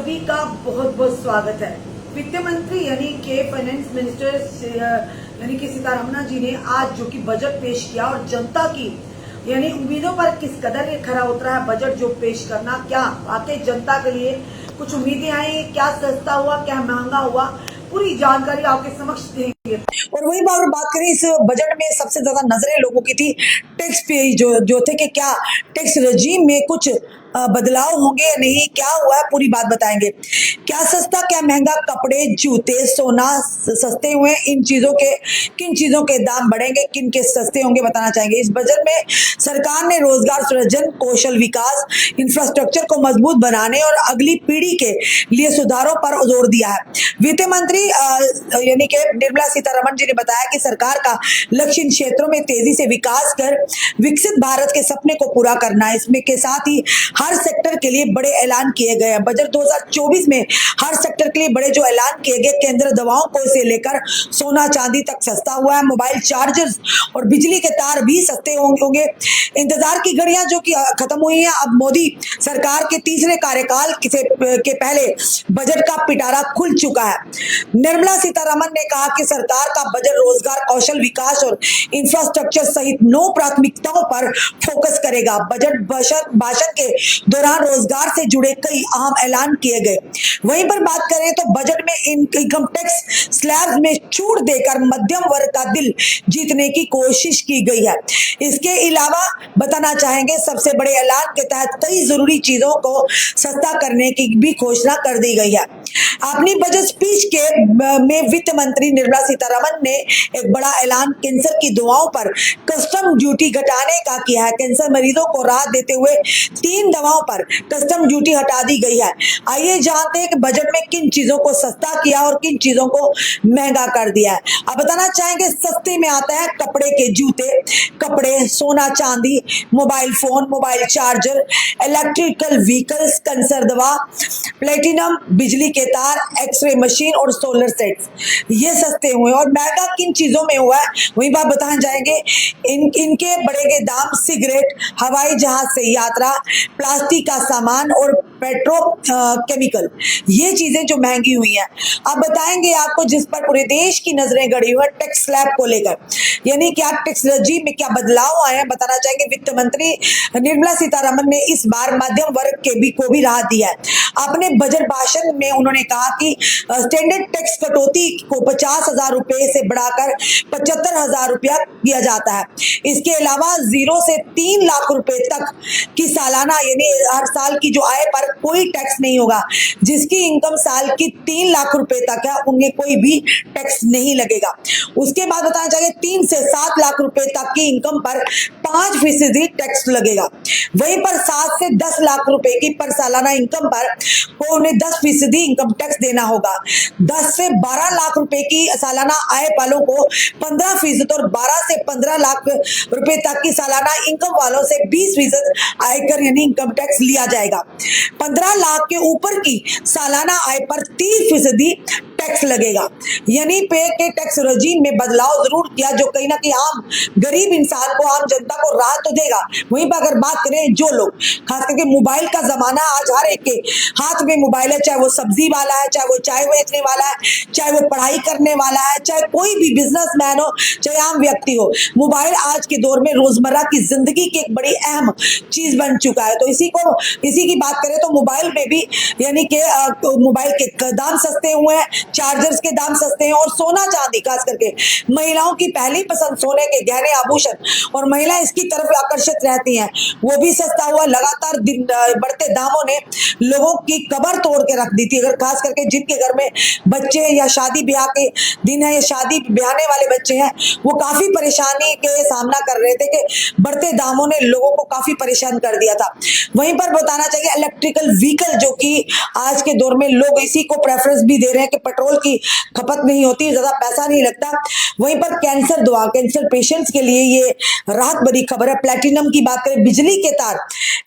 सभी का बहुत बहुत स्वागत है। वित्त मंत्री यानी के फाइनेंस मिनिस्टर यानी कि सीतारमण जी ने आज जो कि बजट पेश किया और जनता की यानी उम्मीदों पर किस कदर ये खरा उतरा है बजट जो पेश करना, क्या वाकई जनता के लिए कुछ उम्मीदें आई, क्या सस्ता हुआ, क्या महंगा हुआ, पूरी जानकारी आपके समक्ष देंगे। और वही अगर बात करें इस बजट में सबसे ज्यादा नजरें लोगों की थी टैक्स पे जो थे कि क्या टैक्स रजीम में कुछ बदलाव होंगे या नहीं, क्या हुआ है पूरी बात बताएंगे। क्या सस्ता क्या महंगा, कपड़े जूते सोना सस्ते हुए, इन चीजों के किन चीजों के दाम बढ़ेंगे, किन के सस्ते होंगे बताना चाहेंगे। इस बजट में सरकार ने रोजगार सृजन, कौशल विकास, इंफ्रास्ट्रक्चर को मजबूत बनाने और अगली पीढ़ी के लिए सुधारों पर जोर दिया है। वित्त मंत्री यानी कि निर्मला सीतारमण जी ने बताया कि सरकार का लक्ष्य इन क्षेत्रों में तेजी से विकास कर विकसित भारत के सपने को पूरा करना है। इसमें के साथ ही हर सेक्टर के लिए बड़े ऐलान किए गए हैं। बजट 2024 में हर सेक्टर के लिए बड़े जो ऐलान किए गए, केंद्र दवाओं को से लेकर सोना चांदी तक सस्ता हुआ है। मोबाइल चार्जर्स और बिजली के तार भी सस्ते होंगे। इंतजार की घड़ियां जो कि खत्म हुई हैं। अब मोदी सरकार के तीसरे कार्यकाल के पहले बजट का पिटारा खुल चुका है। निर्मला सीतारमण ने कहा कि सरकार का बजट रोजगार, कौशल विकास और इंफ्रास्ट्रक्चर सहित 9 प्राथमिकताओं पर फोकस करेगा। बजट भाषण के दौरान रोजगार से जुड़े कई अहम ऐलान किए गए। वहीं पर बात करें तो बजट में इनकम टैक्स स्लैब में छूट देकर मध्यम वर्ग का दिल जीतने की कोशिश की गई है। इसके अलावा बताना चाहेंगे सबसे बड़े ऐलान के तहत कई जरूरी चीजों को सस्ता करने की भी घोषणा कर दी गई है। अपनी बजट स्पीच में वित्त मंत्री निर्मला सीतारमण ने एक बड़ा ऐलान कैंसर की दवाओं पर कस्टम ड्यूटी घटाने का किया है। कैंसर मरीजों को राहत देते हुए 3 दवाओं पर कस्टम ड्यूटी हटा दी गई है। आइए जानते हैं कि बजट में किन चीजों को सस्ता किया और किन चीजों को महंगा कर दिया है। अब बताना चाहेंगे सस्ते में आता है कपड़े के जूते, कपड़े, सोना चांदी, mobile phone, mobile charger, electrical vehicles, cancer दवा, प्लेटिनम, बिजली के तार, एक्सरे मशीन और सोलर सेट्स, ये सस्ते हुए। और महंगा किन चीजों में हुआ है वही बात बताना जाएंगे। इनके बढ़ेंगे दाम, सिगरेट, हवाई जहाज से यात्रा, प्लास्टिक का सामान और पेट्रोकेमिकल, ये चीजें जो महंगी हुई हैं। अब बताएंगे आपको जिस पर पूरे देश की नजरें गड़ी हुई है टैक्स स्लैब को लेकर, यानी क्या टैक्स रजीम में क्या बदलाव आए हैं बताना चाहेंगे। वित्त मंत्री निर्मला सीतारमण ने इस बार मध्यम वर्ग को भी राहत दिया है। अपने बजट भाषण में उन्होंने कहा कि स्टैंडर्ड टैक्स कटौती को 50,000 रुपए से बढ़ाकर 75,000 रुपया किया जाता है। इसके अलावा 0 से 3 लाख रुपए तक की सालाना यानी हर साल की जो आय पर कोई टैक्स नहीं होगा। जिसकी इनकम साल की 3 लाख रुपए तक है उन्हें कोई भी टैक्स नहीं लगेगा। उसके बाद बताना चाहिए 3 से 7 लाख रुपए तक की इनकम पर 5% टैक्स लगेगा। वहीं पर 7 से 10 लाख रुपए की पर सालाना इनकम पर को उन्हें 10% इनकम टैक्स देना होगा। 10 से 12 लाख रुपए की सालाना आय वालों को 15% और 12 से 15 लाख रुपए तक की सालाना इनकम वालों से 20% आयकर यानी इनकम टैक्स लिया जाएगा। 15 लाख के ऊपर की सालाना आय पर 30% टैक्स लगेगा। यानी पे के टैक्स रजीम में बदलाव जरूर किया जो कहीं ना कहीं आम गरीब इंसान को, आम जनता को राहत तो देगा। वहीं पर अगर बात करें जो लोग, खास करके मोबाइल का जमाना, आज हर एक के हाथ में मोबाइल है, चाहे वो सब्जी वाला है, चाहे वो चाय बेचने वाला है, चाहे वो पढ़ाई करने वाला है, चाहे कोई भी बिजनेसमैन हो, चाहे आम व्यक्ति हो, मोबाइल आज के दौर में रोजमर्रा की जिंदगी की एक बड़ी अहम चीज बन चुका है। तो इसी की बात करें तो मोबाइल में भी यानी कि मोबाइल के दाम सस्ते हुए हैं, चार्जर्स के दाम सस्ते हैं और सोना चांदी, खास करके महिलाओं की पहली पसंद सोने के गहने आभूषण और महिला इसकी तरफ आकर्षित रहती हैं, वो भी सस्ता हुआ। लगातार बढ़ते दामों ने लोगों की कबर तोड़ के रख दी थी। अगर खास करके जिनके घर में बच्चे हैं या शादी ब्याह के दिन है या शादी ब्याहने वाले बच्चे हैं, वो काफी परेशानी के सामना कर रहे थे कि बढ़ते दामों ने लोगों को काफी परेशान कर दिया था। वहीं पर बताना चाहिए इलेक्ट्रिकल व्हीकल जो कि आज के दौर में लोग इसी को प्रेफरेंस भी दे रहे हैं कि पेट्रोल पेट्रोल की खपत नहीं होती, ज्यादा पैसा नहीं लगता। वहीं पर कैंसर दवा, कैंसर पेशेंट्स के लिए ये राहत भरी खबर है। प्लेटिनम की बात करें, बिजली के तार,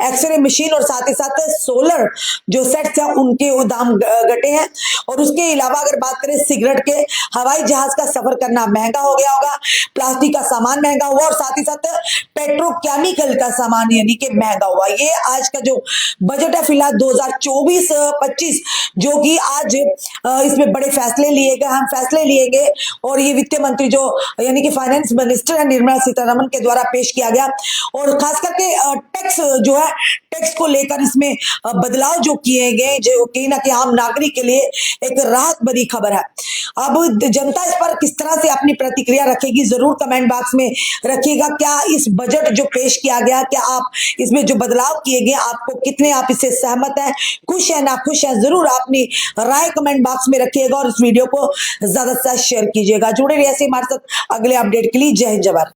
एक्सरे मशीन और साथ ही साथ सोलर जो सेट्स हैं उनके दाम घटे हैं। और उसके अलावा अगर बात करें सिगरेट के, हवाई जहाज का सफर करना महंगा हो गया होगा, प्लास्टिक का सामान महंगा हुआ और साथ ही साथ पेट्रोकेमिकल का सामान यानी कि महंगा हुआ। ये आज का जो बजट है फिलहाल 2024-25 जो कि आज इसमें बड़े फैसले लिए गए, हम फैसले लिए गए और ये वित्त मंत्री जो यानी कि फाइनेंस मिनिस्टर है निर्मला सीतारमण के द्वारा पेश किया गया। और खास करके टैक्स जो है, टैक्स को लेकर इसमें बदलाव जो किए गए, जो कहीं ना कहीं आम नागरिक के लिए एक राहत भरी खबर है। अब जनता इस पर किस तरह से अपनी प्रतिक्रिया रखेगी, जरूर कमेंट बॉक्स में रखिएगा। क्या इस बजट जो पेश किया गया, क्या आप इसमें जो बदलाव किए गए, आपको कितने आप इससे सहमत है, खुश है, ना खुश है, जरूर अपनी राय कमेंट बॉक्स में रखिएगा और इस वीडियो को ज्यादा से ज्यादा शेयर कीजिएगा। जुड़े रहिए ऐसे हमारे साथ अगले अपडेट के लिए। जय हिंद, जय भारत।